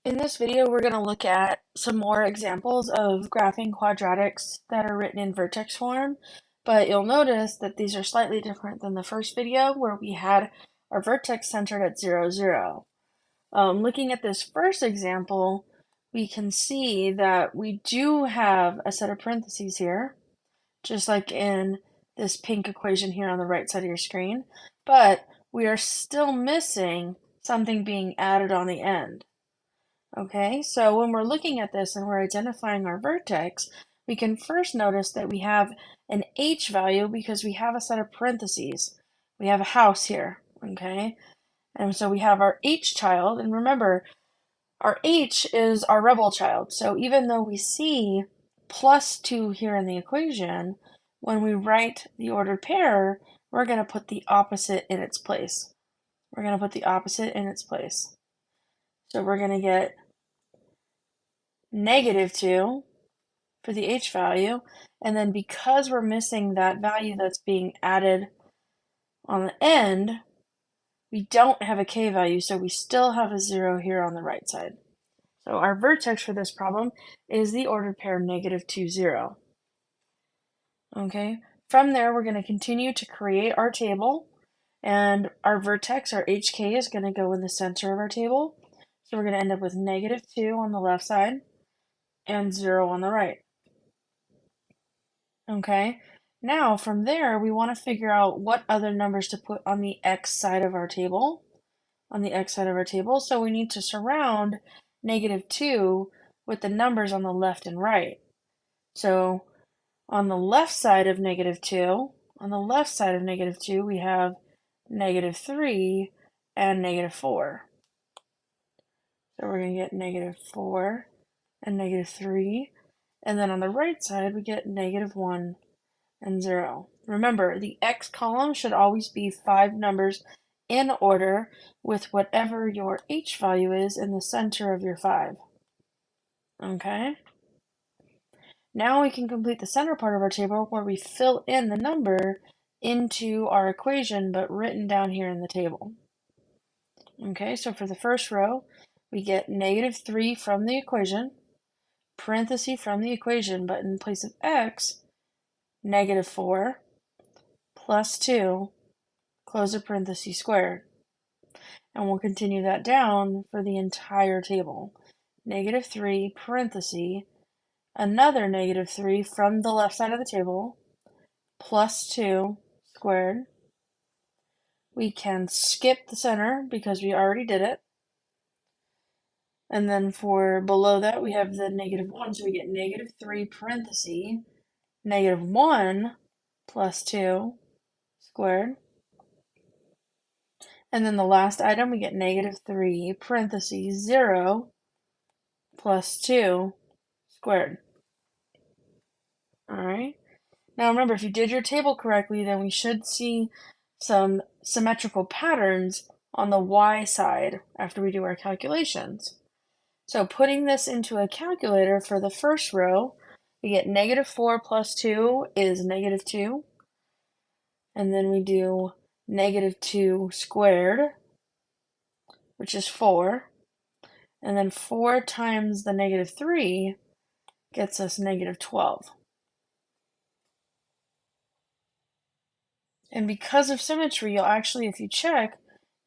In this video, we're going to look at some more examples of graphing quadratics that are written in vertex form, but you'll notice that these are slightly different than the first video where we had our vertex centered at 0, 0. Looking at this first example, we can see that we do have a set of parentheses here, just like in this pink equation here on the right side of your screen, but we are still missing something being added on the end. Okay, so when we're looking at this and we're identifying our vertex, we can first notice that we have an h value because we have a set of parentheses. We have a house here, okay? And so we have our h child, and remember, our h is our rebel child. So even though we see +2 here in the equation, when we write the ordered pair, we're going to put the opposite in its place. We're going to put the opposite in its place. So we're going to get -2 for the h value, and then because we're missing that value that's being added on the end, we don't have a k value, so we still have a 0 here on the right side. So our vertex for this problem is the ordered pair -2, 0. Okay, from there we're going to continue to create our table, and our vertex, our hk, is going to go in the center of our table. So we're going to end up with -2 on the left side and 0 on the right. Okay, now from there, we want to figure out what other numbers to put on the x side of our table. So we need to surround -2 with the numbers on the left and right. So on the left side of -2, we have -3 and -4. So we're going to get -4 and -3. And then on the right side, we get -1 and 0. Remember, the x column should always be 5 numbers in order with whatever your h value is in the center of your 5. Okay? Now we can complete the center part of our table where we fill in the number into our equation but written down here in the table. Okay, so for the first row, we get -3 from the equation, parenthesis from the equation, but in place of x, -4 plus 2, close the parenthesis squared. And we'll continue that down for the entire table. -3 parenthesis, another -3 from the left side of the table, plus 2 squared. We can skip the center because we already did it. And then for below that, we have the -1, so we get -3 parenthesis, -1 plus 2 squared. And then the last item, we get -3 parenthesis, 0 plus 2 squared. All right. Now remember, if you did your table correctly, then we should see some symmetrical patterns on the y side after we do our calculations. So putting this into a calculator for the first row, we get -4 plus 2 is -2. And then we do -2 squared, which is 4. And then 4 times the -3 gets us -12. And because of symmetry, you'll actually, if you check,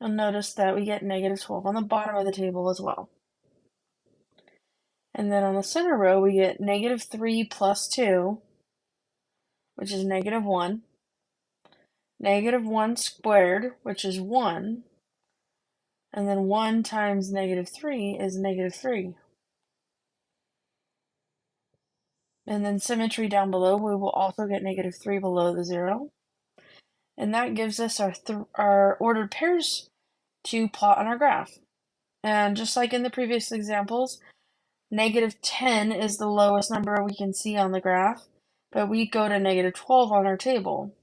you'll notice that we get -12 on the bottom of the table as well. And then on the center row, we get -3 plus 2, which is -1. -1 squared, which is 1. And then 1 times -3 is -3. And then symmetry down below, we will also get -3 below the 0. And that gives us our ordered pairs to plot on our graph. And just like in the previous examples, -10 is the lowest number we can see on the graph, but we go to -12 on our table.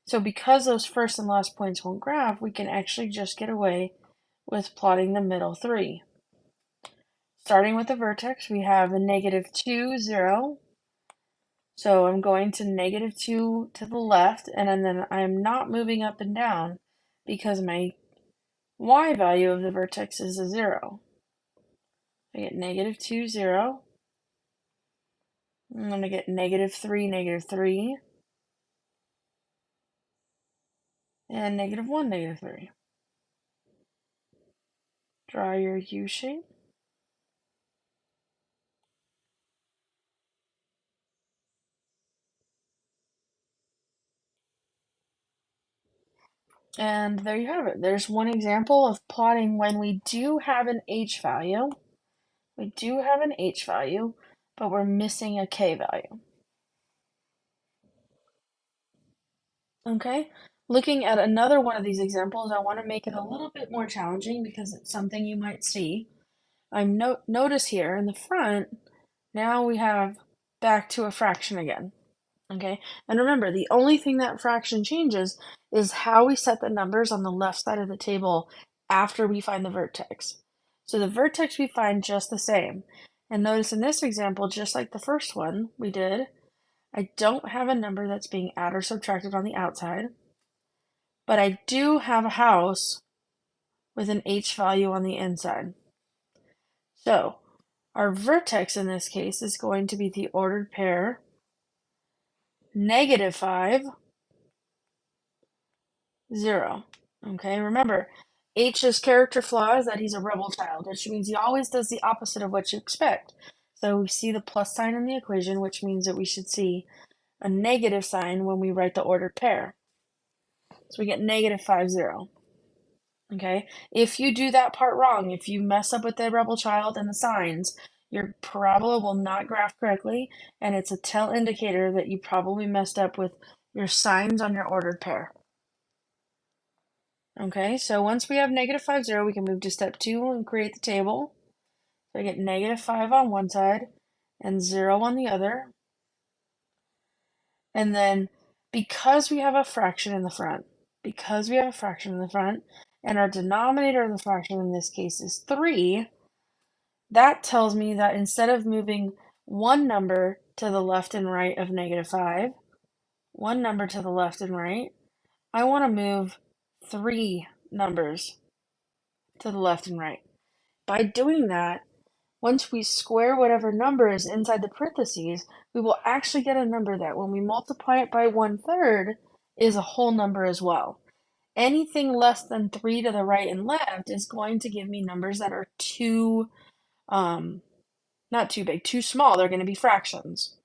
So because those first and last points won't graph, we can actually just get away with plotting the middle 3. Starting with the vertex, we have a -2, 0. So I'm going to -2 to the left, and then I'm not moving up and down because my y value of the vertex is a 0. I get -2, 0. I'm going to get -3, -3, and -1, -3. Draw your U shape. And there you have it. There's one example of plotting when we do have an H value. We do have an H value, but we're missing a K value. Okay, looking at another one of these examples, I want to make it a little bit more challenging because it's something you might see. Notice here in the front, now we have back to a fraction again. Okay, and remember, the only thing that fraction changes is how we set the numbers on the left side of the table after we find the vertex. So the vertex we find just the same. And notice in this example, just like the first one we did, I don't have a number that's being added or subtracted on the outside, but I do have a house with an H value on the inside. So our vertex in this case is going to be the ordered pair -5, 0. Okay, remember, H's character flaw is that he's a rebel child, which means he always does the opposite of what you expect. So we see the plus sign in the equation, which means that we should see a negative sign when we write the ordered pair. So we get -5, 0. Okay, if you do that part wrong, if you mess up with the rebel child and the signs, your parabola will not graph correctly, and it's a tell indicator that you probably messed up with your signs on your ordered pair. Okay, so once we have -5, 0, we can move to step 2 and create the table. So I get -5 on one side and 0 on the other. And then because we have a fraction in the front, and our denominator of the fraction in this case is 3, that tells me that instead of moving one number to the left and right of -5, one number to the left and right, I want to move 3 numbers to the left and right. By doing that, once we square whatever number is inside the parentheses, we will actually get a number that when we multiply it by 1/3 is a whole number as well. Anything less than 3 to the right and left is going to give me numbers that are too, not too big, too small. They're going to be fractions.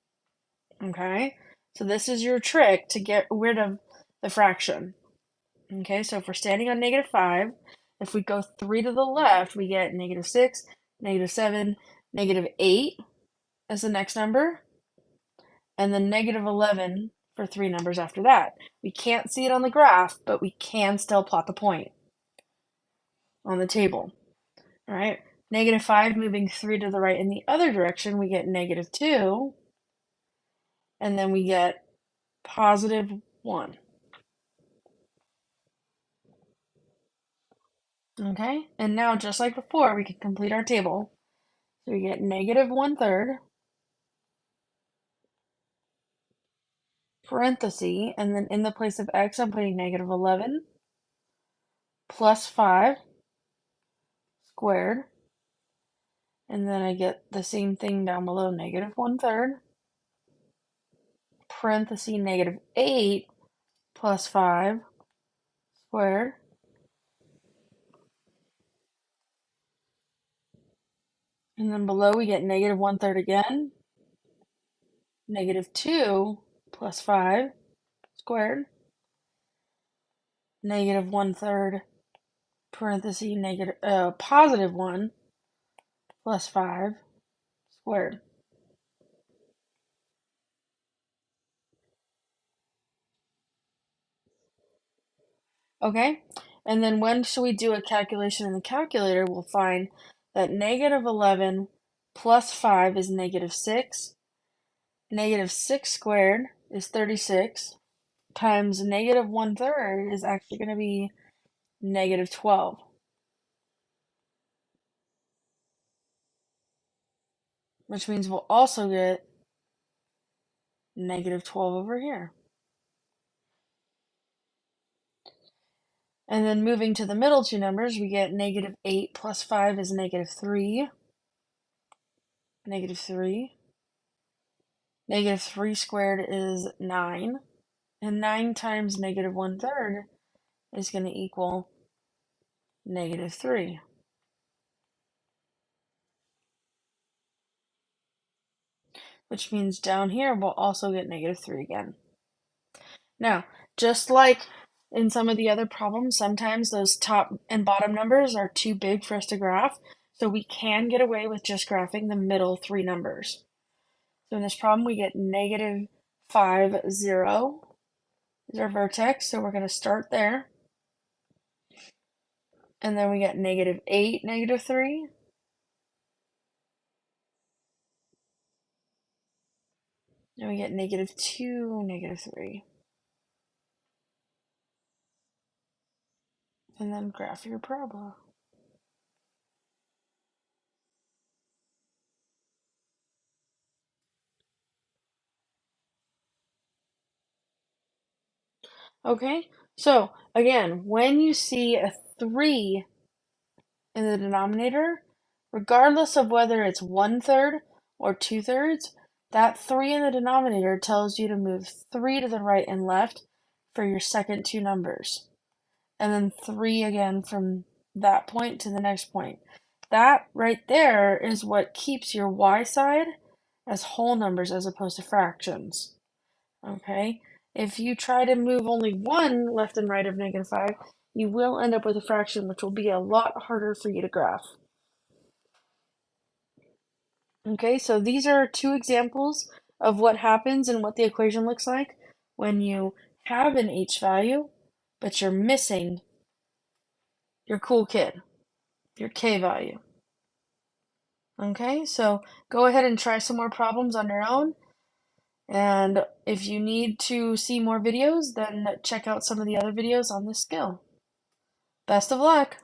Okay? So this is your trick to get rid of the fraction. Okay, so if we're standing on -5, if we go 3 to the left, we get -6, -7, -8 as the next number, and then -11 for 3 numbers after that. We can't see it on the graph, but we can still plot the point on the table. All right, -5 moving 3 to the right in the other direction, we get -2, and then we get +1. Okay, and now just like before, we can complete our table. So we get -1/3, parenthesis, and then in the place of x, I'm putting -11 plus 5 squared, and then I get the same thing down below, -1/3, parenthesis, -8 plus 5 squared, and then below we get -1/3 again, -2 plus 5 squared, -1/3, parenthesis, +1 plus 5 squared. Okay, and then when should we do a calculation in the calculator, we'll find that -11 plus 5 is -6, -6 squared is 36, times -1/3 is actually going to be -12, which means we'll also get -12 over here. And then moving to the middle two numbers, we get -8 plus 5 is -3, negative 3. Negative 3 squared is 9. And 9 times negative 1/3 is going to equal negative 3. Which means down here we'll also get negative 3 again. Now, just like in some of the other problems, sometimes those top and bottom numbers are too big for us to graph, so we can get away with just graphing the middle 3 numbers. So in this problem, we get negative 5, 0 is our vertex, so we're going to start there. And then we get negative 8, negative 3. And we get negative 2, negative 3. And then graph your parabola. Okay, so again, when you see a 3 in the denominator, regardless of whether it's 1/3 or 2/3, that 3 in the denominator tells you to move 3 to the right and left for your second two numbers. And then 3 again from that point to the next point. That right there is what keeps your y side as whole numbers as opposed to fractions. Okay? If you try to move only one left and right of negative 5, you will end up with a fraction, which will be a lot harder for you to graph. Okay, so these are two examples of what happens and what the equation looks like when you have an h value, but you're missing your cool kid, your k value. Okay, so go ahead and try some more problems on your own. And if you need to see more videos, then check out some of the other videos on this skill. Best of luck!